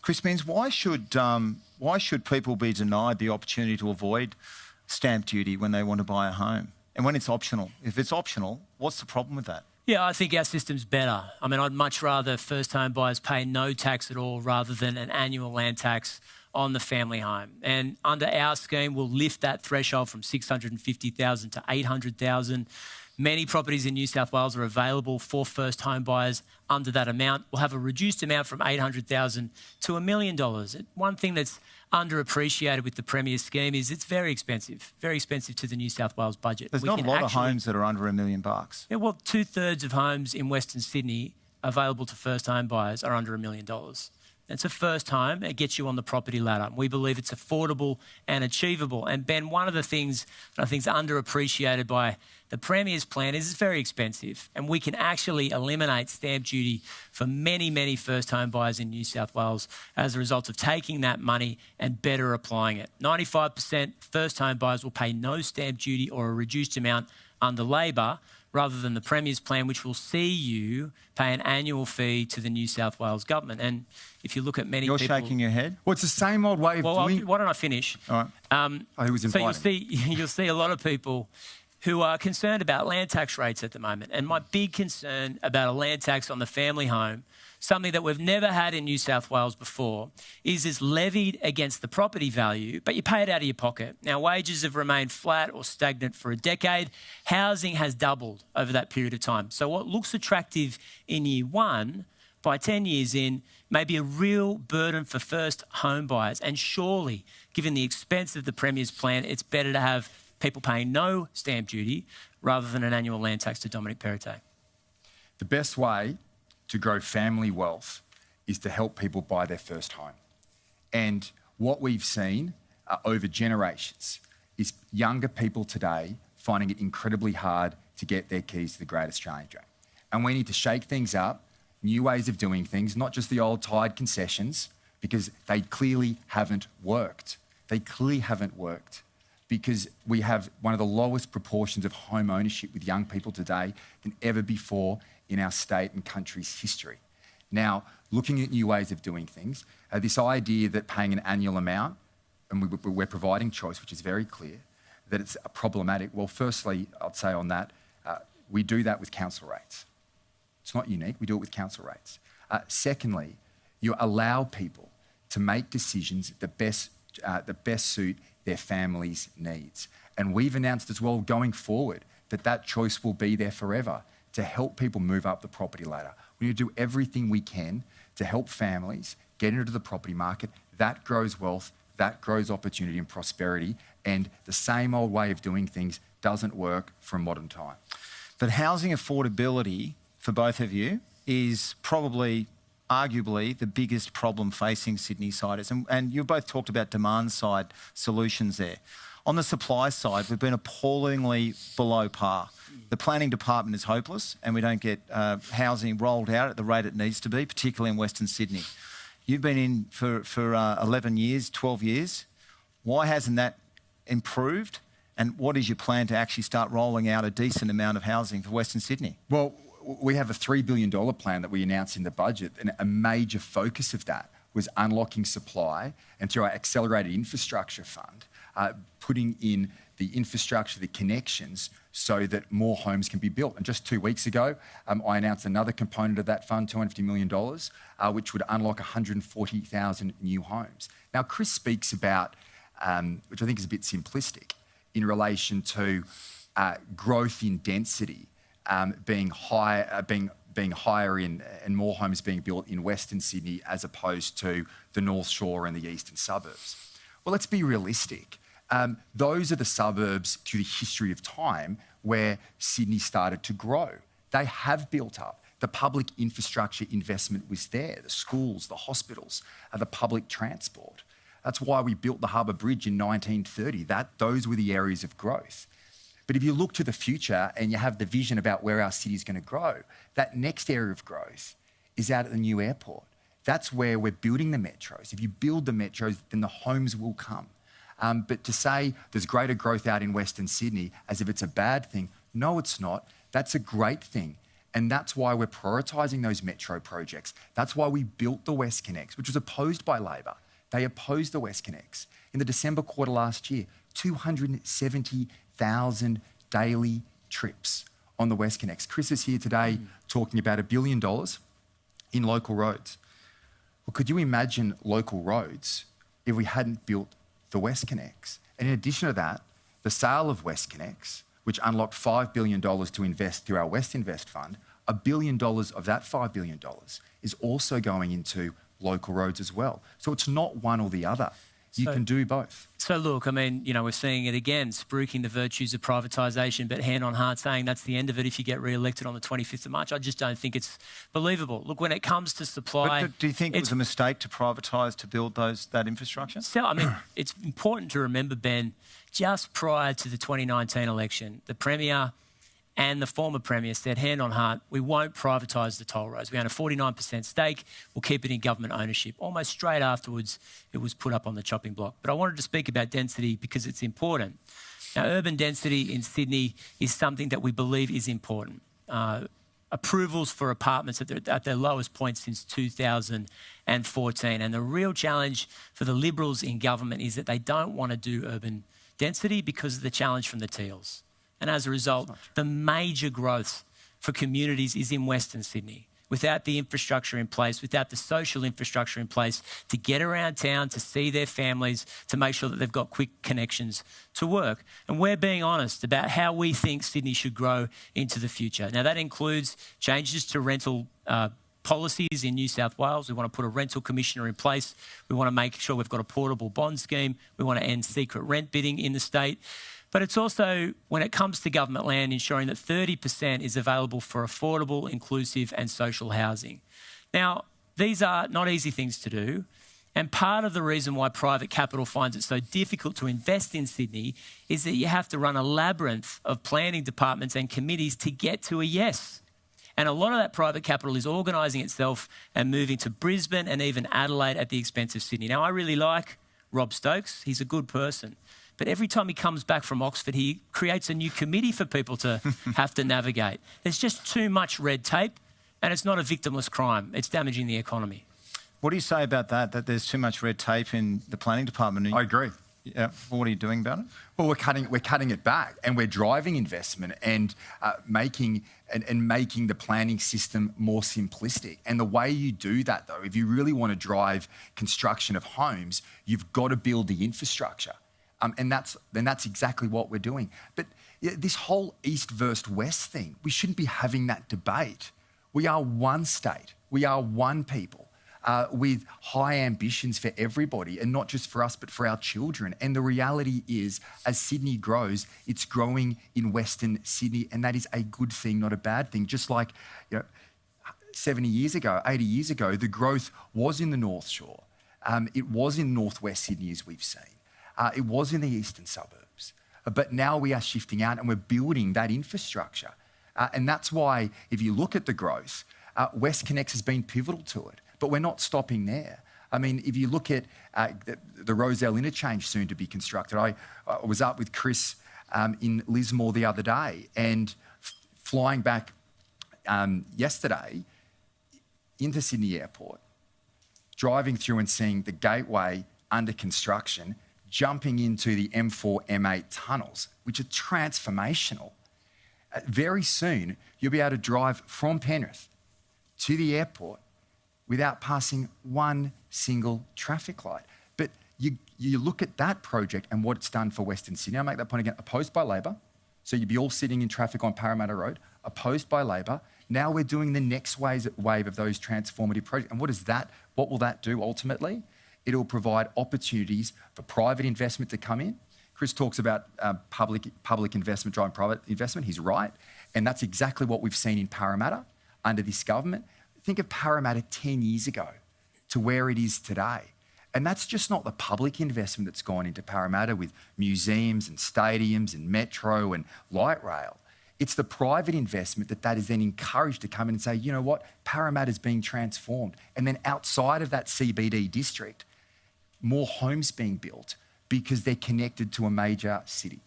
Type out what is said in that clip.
Chris Means, why should people be denied the opportunity to avoid stamp duty when they want to buy a home? And when it's optional? If it's optional, what's the problem with that? Yeah, I think our system's better. I mean, I'd much rather first-home buyers pay no tax at all rather than an annual land tax on the family home. And under our scheme, we'll lift that threshold from $650,000 to $800,000. Many properties in New South Wales are available for first home buyers under that amount. We'll have a reduced amount from $800,000 to $1 million. One thing that's underappreciated with the Premier scheme is it's very expensive to the New South Wales budget. There's not a lot of homes that are under $1 million. Yeah, well, 2/3 of homes in Western Sydney available to first home buyers are under $1 million. It's a first home. It gets you on the property ladder. We believe it's affordable and achievable. And Ben, one of the things that I think is underappreciated by the Premier's plan is it's very expensive. And we can actually eliminate stamp duty for many, many first home buyers in New South Wales as a result of taking that money and better applying it. 95% first home buyers will pay no stamp duty or a reduced amount under Labor, rather than the Premier's plan, which will see you pay an annual fee to the New South Wales government. And if you look at many people... You're shaking your head? Well, it's the same old way of doing... Why don't I finish? All right. So you'll see a lot of people who are concerned about land tax rates at the moment. And my big concern about a land tax on the family home, something that we've never had in New South Wales before, is it's levied against the property value, but you pay it out of your pocket. Now, wages have remained flat or stagnant for a decade. Housing has doubled over that period of time. So what looks attractive in year one, by 10 years in, may be a real burden for first home buyers. And surely, given the expense of the Premier's plan, it's better to have people paying no stamp duty rather than an annual land tax to Dominic Perrottet. The best way to grow family wealth is to help people buy their first home. And what we've seen over generations is younger people today finding it incredibly hard to get their keys to the Great Australian Dream. And we need to shake things up, new ways of doing things, not just the old tired concessions, because they clearly haven't worked. They clearly haven't worked because we have one of the lowest proportions of home ownership with young people today than ever before in our state and country's history. Now, looking at new ways of doing things, this idea that paying an annual amount, and we're providing choice, which is very clear, that it's problematic. Well, firstly, I'd say on that, we do that with council rates. It's not unique, we do it with council rates. Secondly, you allow people to make decisions that best suit their family's needs. And we've announced as well going forward that choice will be there forever to help people move up the property ladder. We need to do everything we can to help families get into the property market. That grows wealth, that grows opportunity and prosperity, and the same old way of doing things doesn't work for a modern time. But housing affordability for both of you is probably arguably the biggest problem facing Sydney-siders. And you both talked about demand-side solutions there. On the supply side, we've been appallingly below par. The planning department is hopeless and we don't get housing rolled out at the rate it needs to be, particularly in Western Sydney. You've been in for 11 years, 12 years. Why hasn't that improved? And what is your plan to actually start rolling out a decent amount of housing for Western Sydney? Well, we have a $3 billion plan that we announced in the budget, and a major focus of that was unlocking supply and through our accelerated infrastructure fund, putting in the infrastructure, the connections, so that more homes can be built. And just 2 weeks ago, I announced another component of that fund, $250 million, which would unlock 140,000 new homes. Now, Chris speaks about, which I think is a bit simplistic, in relation to growth in density being higher in and more homes being built in Western Sydney as opposed to the North Shore and the eastern suburbs. Well, let's be realistic. Those are the suburbs through the history of time where Sydney started to grow. They have built up. The public infrastructure investment was there, the schools, the hospitals, the public transport. That's why we built the Harbour Bridge in 1930. Those were the areas of growth. But if you look to the future and you have the vision about where our city is going to grow, that next area of growth is out at the new airport. That's where we're building the metros. If you build the metros, then the homes will come. But to say there's greater growth out in Western Sydney as if it's a bad thing, no, it's not. That's a great thing. And that's why we're prioritising those metro projects. That's why we built the WestConnex, which was opposed by Labor. They opposed the WestConnex. In the December quarter last year, 270,000 daily trips on the WestConnex. Chris is here today talking about $1 billion in local roads. Well, could you imagine local roads if we hadn't built the WestConnex? And in addition to that, the sale of WestConnex, which unlocked $5 billion to invest through our West Invest Fund, $1 billion of that $5 billion is also going into local roads as well. So it's not one or the other. You can do both. So look, I mean, you know, we're seeing it again, spruiking the virtues of privatisation, but hand on heart saying that's the end of it if you get re-elected on the 25th of March. I just don't think it's believable. Look, when it comes to supply... But do you think it was a mistake to privatise to build that infrastructure? So, I mean, it's important to remember, Ben, just prior to the 2019 election, the Premier and the former Premier said, hand on heart, we won't privatise the toll roads. We own a 49% stake. We'll keep it in government ownership. Almost straight afterwards, it was put up on the chopping block. But I wanted to speak about density because it's important. Now, urban density in Sydney is something that we believe is important. Approvals for apartments at their lowest point since 2014. And the real challenge for the Liberals in government is that they don't want to do urban density because of the challenge from the Teals. And as a result, the major growth for communities is in Western Sydney. Without the infrastructure in place, without the social infrastructure in place to get around town, to see their families, to make sure that they've got quick connections to work. And we're being honest about how we think Sydney should grow into the future. Now, that includes changes to rental policies in New South Wales. We want to put a rental commissioner in place. We want to make sure we've got a portable bond scheme. We want to end secret rent bidding in the state. But it's also, when it comes to government land, ensuring that 30% is available for affordable, inclusive and social housing. Now, these are not easy things to do. And part of the reason why private capital finds it so difficult to invest in Sydney is that you have to run a labyrinth of planning departments and committees to get to a yes. And a lot of that private capital is organising itself and moving to Brisbane and even Adelaide at the expense of Sydney. Now, I really like Rob Stokes. He's a good person. But every time he comes back from Oxford, he creates a new committee for people to have to navigate. There's just too much red tape, and it's not a victimless crime. It's damaging the economy. What do you say about that there's too much red tape in the planning department? I agree. Yeah. Well, what are you doing about it? Well, we're cutting it back, and we're driving investment and making the planning system more simplistic. And the way you do that, though, if you really want to drive construction of homes, you've got to build the infrastructure. And that's exactly what we're doing. But this whole East versus West thing, we shouldn't be having that debate. We are one state. We are one people with high ambitions for everybody, and not just for us, but for our children. And the reality is, as Sydney grows, it's growing in Western Sydney, and that is a good thing, not a bad thing. Just like 70 years ago, 80 years ago, the growth was in the North Shore. It was in northwest Sydney, as we've seen. It was in the eastern suburbs. But now we are shifting out and we're building that infrastructure. And that's why, if you look at the growth, WestConnex has been pivotal to it. But we're not stopping there. I mean, if you look at the Rozelle interchange soon to be constructed, I was up with Chris in Lismore the other day, and flying back yesterday into Sydney Airport, driving through and seeing the gateway under construction, jumping into the M4, M8 tunnels, which are transformational. Very soon, you'll be able to drive from Penrith to the airport without passing one single traffic light. But you look at that project and what it's done for Western Sydney. I'll make that point again. Opposed by Labor, so you'd be all sitting in traffic on Parramatta Road. Opposed by Labor. Now we're doing the next wave of those transformative projects. And what will that do ultimately? It'll provide opportunities for private investment to come in. Chris talks about public investment driving private investment. He's right. And that's exactly what we've seen in Parramatta under this government. Think of Parramatta 10 years ago to where it is today. And that's just not the public investment that's gone into Parramatta with museums and stadiums and metro and light rail. It's the private investment that is then encouraged to come in and say, you know what, Parramatta's being transformed. And then outside of that CBD district, more homes being built because they're connected to a major city.